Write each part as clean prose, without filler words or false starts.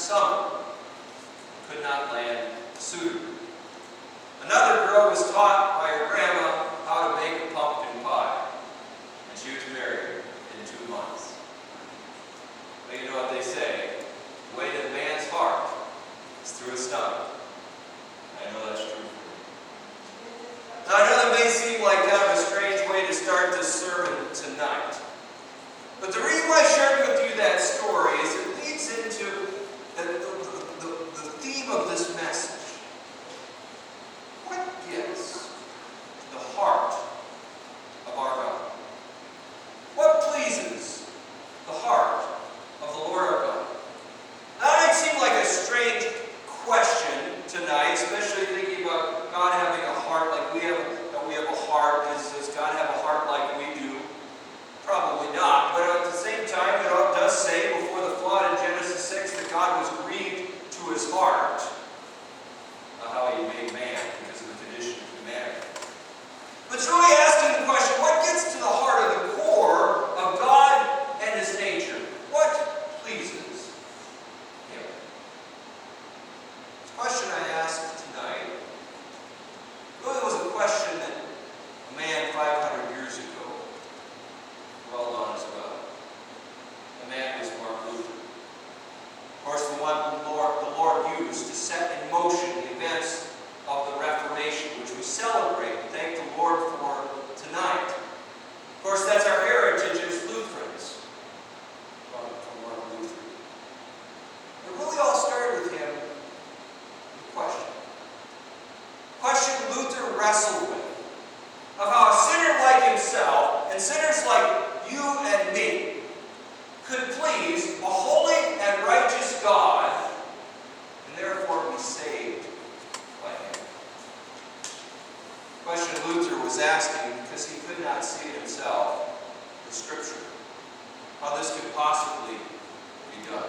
summer and could not land suitably. Another girl was taught by her grandma how to make a pumpkin pie, and she was married in 2 months. But you know what they say, the way to the man's heart is through his stomach. I know that's true for me. Now I know that may seem like kind of a strange way to start this sermon tonight. But the reason why I shared with you that story is it leads into the theme of this message. What gets the heart of our God? What pleases the heart of the Lord our God? Now, that might seem like a strange question tonight, especially thinking about God having a heart like we have a heart. Does God have a heart like we do? Probably not. But at the same time, it does say before the flood in Genesis 6 that God was grieved to his heart. How he made man because of the condition of humanity. But it's really asking the question, what gets to the heart of the core of God and his nature? What pleases him? The question I asked tonight really was a question that a man 500 years ago dwelled on as well. The man was Mark Luther. Of course, the one the Lord used to set in motion the events of the Reformation, which we celebrate and thank the Lord for tonight. Of course, that's our heritage as Lutherans, from Mark Luther. It really all started with him with a question. A question Luther wrestled with, of how a sinner like himself, and sinners like you and me, could please a holy and righteous God, and therefore be saved by him. The question Luther was asking because he could not see it himself in Scripture, how this could possibly be done.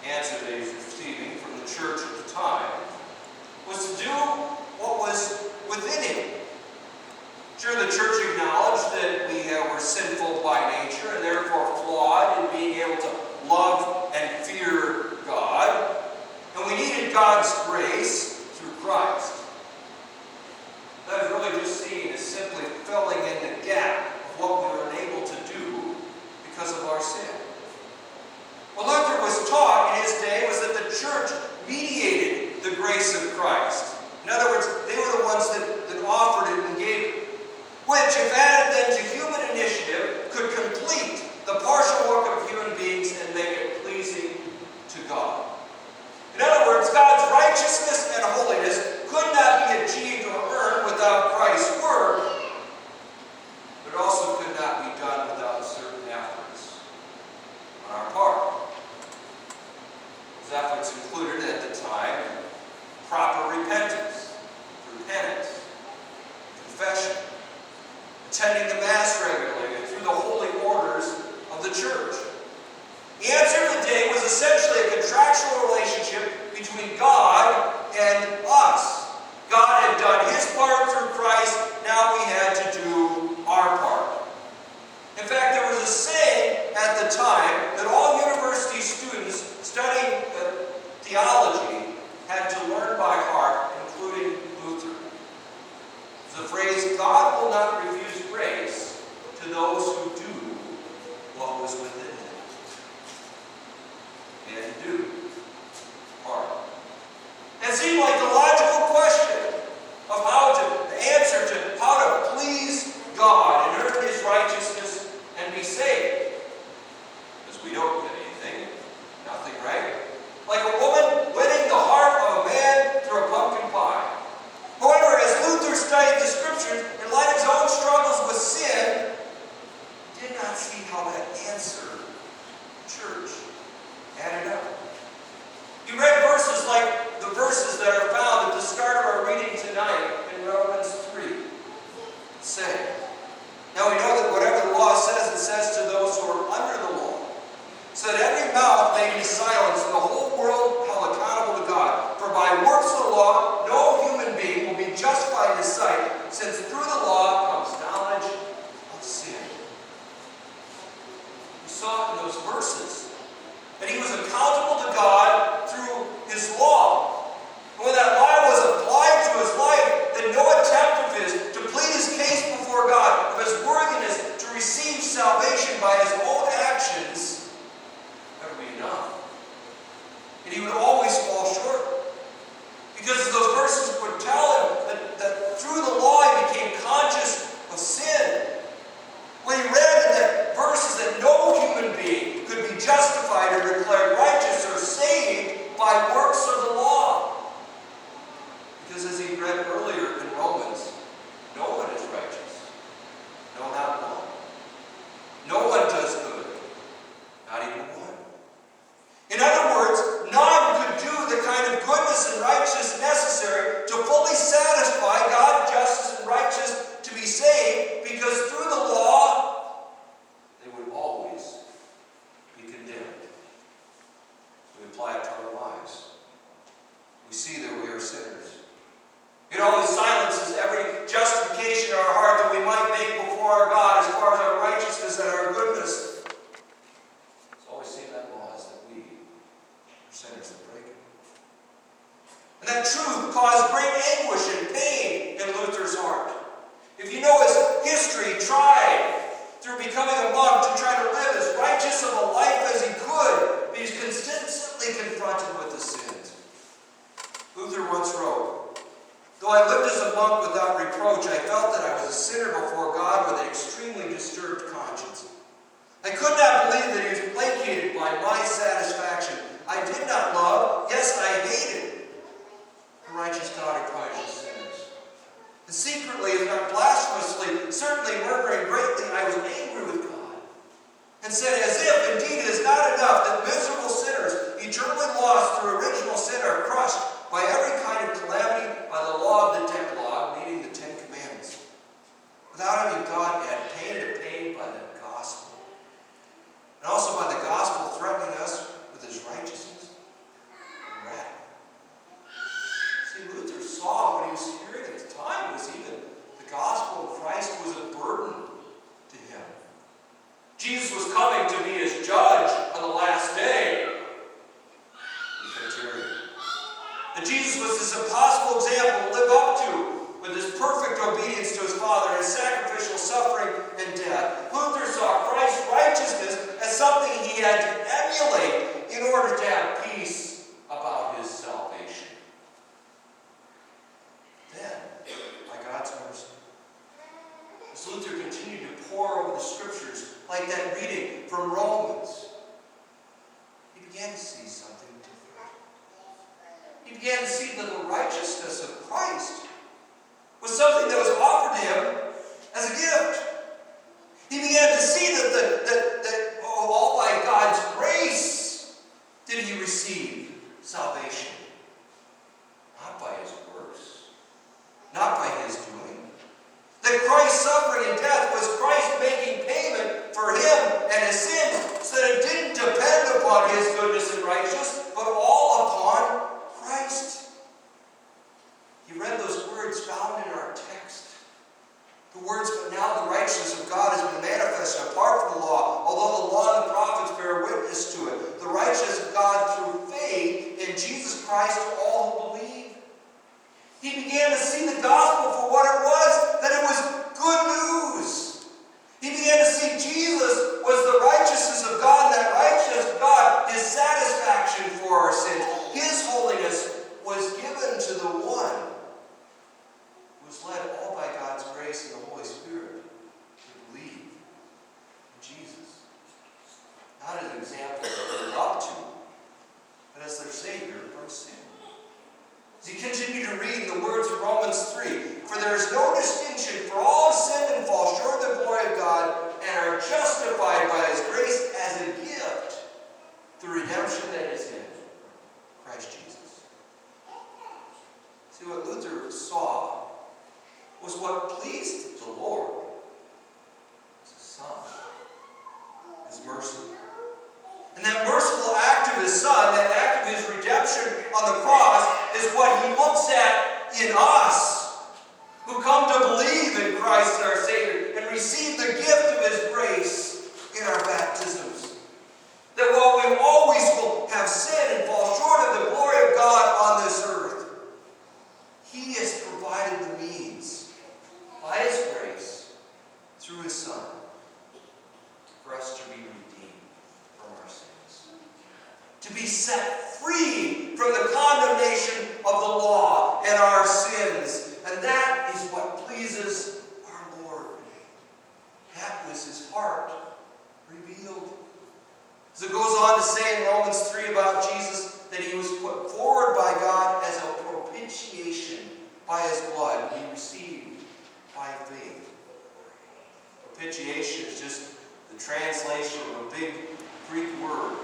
The answer that he was receiving from the church at the time was to do what was within him. Sure, the church acknowledged that we were sinful by nature and therefore flawed in being able to love and fear God. And we needed God's grace through Christ. That is really just seen as simply filling in the gap of what we were unable to do because of our sin. What Luther was taught in his day was that the church mediated the grace of Christ. In other words, they were the ones that offered it and gave it, which, if added then to human initiative, could complete the partial work of human beings and make it pleasing to God. In other words, God's righteousness and holiness could not be achieved or earned without Christ's work, but it also could not be done without certain efforts on our part. Those efforts included at the time proper repentance, through penance, confession, attending the Mass regularly, and through the holy orders of the church. The answer of the day was essentially a contractual relationship between God and us. God had done his part through Christ, now we had to do our part. In fact, there was a saying at the time that all university students studying theology had to learn by heart, including Luther. The phrase, God will not refuse grace to those who do what was within them. They had to do part. And it seemed like the logical question of how to answer to how to please God and earn his righteousness and be saved. Because we don't get anything. Nothing, right? Like a woman winning the heart of a man through a pumpkin pie. However, as Luther studied the Scriptures, in light of his own struggles with sin, he did not see how that answer, church, added up. He read verses like the verses that are found at the start of our reading tonight in Romans 3. Say, now we know that whatever the law says, it says to those who are under the law, so that every mouth may be silenced and the whole world held accountable to God. For by works of the law, no human being will be justified in his sight, since through the law comes knowledge of sin. We saw in those verses that he was accountable And he would always fall short. Because those verses would tell him that through the law he became conscious of sin. When he read in the verses that no human being could be justified or declared righteous or saved by works of the law. Because as he read earlier in Romans, no one is righteous. No, not one. No one does good. Not even one. In other words, none could do the kind of goodness and righteousness necessary to fully satisfy God, justice and righteous to be saved, because through the law, they would always be condemned. We apply it to our lives. We see that we are sinners. It always silences every justification in our heart that we might make before our God as far as our righteousness and our goodness. It's always seen that law is that we are sinners that break it. And that truth caused great anguish and pain in Luther's heart. If you know his history, he tried through becoming a monk to try to live as righteous of a life as he could, but he's consistently confronted with his sins. Luther once wrote, "Though I lived as a monk without reproach, I felt that I was a sinner before God with an extremely disturbed conscience. I could not believe that he was placated by my satisfaction. I did not love, yes, I hated the righteous God who punishes sinners. And secretly, if not blasphemously, certainly murmuring greatly, I was angry with God, and said, as if indeed it is not enough that miserable sinners, eternally lost through original sin, are crushed by every kind of calamity by the law of the Decalogue, meaning the Ten Commandments, without having God add pain to pain by the gospel, and also by the gospel threatening us with his righteousness and wrath." See, Luther saw what he was hearing at the time was even the gospel of Christ was a burden to him. Jesus was coming to be his judge on the last day. And Jesus was this impossible example to live up to with his perfect obedience to his Father and his sacrificial suffering and death. Luther saw Christ's righteousness as something he had to emulate in order to have peace about his salvation. Then, by God's mercy, as Luther continued to pore over the scriptures, like that reading from Romans, he began to see something different. He began to see that the righteousness of Christ was something that was offered to him as a gift. He began to see that all by God's grace did he receive salvation. Not by his works, not by his doing. That Christ's suffering and death was Christ making payment for him and his sin, so that it didn't depend upon his goodness and righteousness, but all upon Christ. He read those words found in our text. The words, "But now the righteousness of God has been manifested apart from the law, although the law and the prophets bear witness to it. The righteousness of God through faith in Jesus Christ to all who believe." He began to see the gospel for what it was, that it was good news. He began to see Jesus was the righteousness of God, and that righteousness of God, his satisfaction for our sins. His holiness was given to the one who was led all by God's grace and the Holy Spirit to believe in Jesus. Not as an example to live up to, but as their Savior from sin. As you continue to read the words of Romans 3, "For there is no distinction, for all have sinned and fall short of the glory of God, and are justified by his grace as a gift through redemption that is in Christ Jesus." See, what Luther saw was what pleased the Lord. His Son, his mercy. And that merciful act of his Son, that act of his redemption on the cross, is what he looks at in us, who come to believe in Christ our Savior and receive the gift of his grace in our baptisms. That while we always will have sinned and fall short of the glory of God on this earth, he has provided the means, by his grace, through his Son, for us to be redeemed from our sins. to be set free from the condemnation of the law and our sins. And that is what pleases our Lord. That was his heart revealed. As it goes on to say in Romans 3 about Jesus, that he was put forward by God as a propitiation by his blood he received by faith. Propitiation is just the translation of a big Greek word.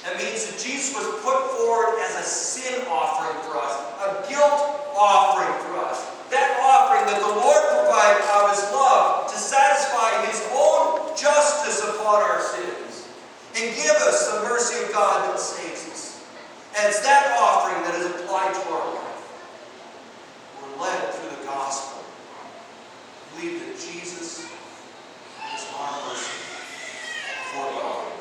That means that Jesus was put forward as a sin offering for us, a guilt offering for us. That offering that the Lord provided out of his love to satisfy his own justice upon our sins and give us the mercy of God that saves us. And it's that offering that is applied to our life. We're led through the gospel. Believe that Jesus is our mercy for God.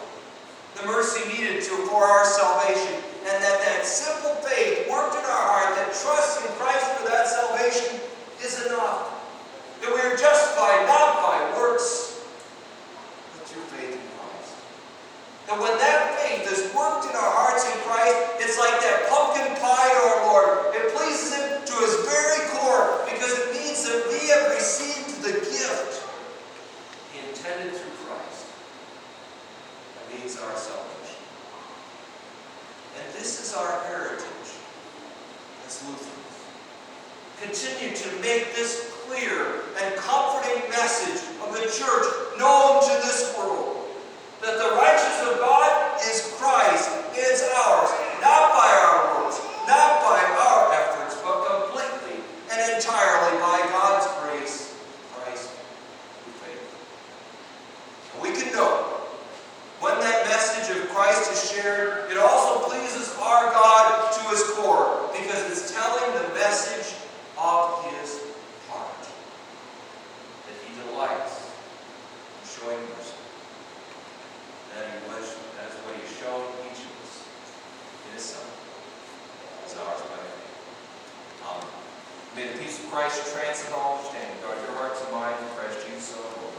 The mercy needed for our salvation, and that simple faith worked in our heart, that trust in Christ for that salvation is enough. That we are justified not by works, but through faith in Christ. And when that faith is worked in our hearts in Christ, it's like that pumpkin pie to our Lord. It pleases him to his very core, because it means that we have received the gift he intended through Christ. That means our salvation. And this is our heritage as Lutherans. Continue to make this clear and comforting message of the church known to this world. That the righteousness of God is Christ, is ours, not by our works, not by our efforts, but completely and entirely by God's grace, Christ through faith. And we can know when that message of Christ is shared, it also pleases our God to his core, because it's telling the message of his heart, that he delights in showing mercy. That is what he's shown each of us in his Son, as ours by faith. May the peace of Christ transcend all understanding. Guard your hearts and minds in Christ Jesus our Lord.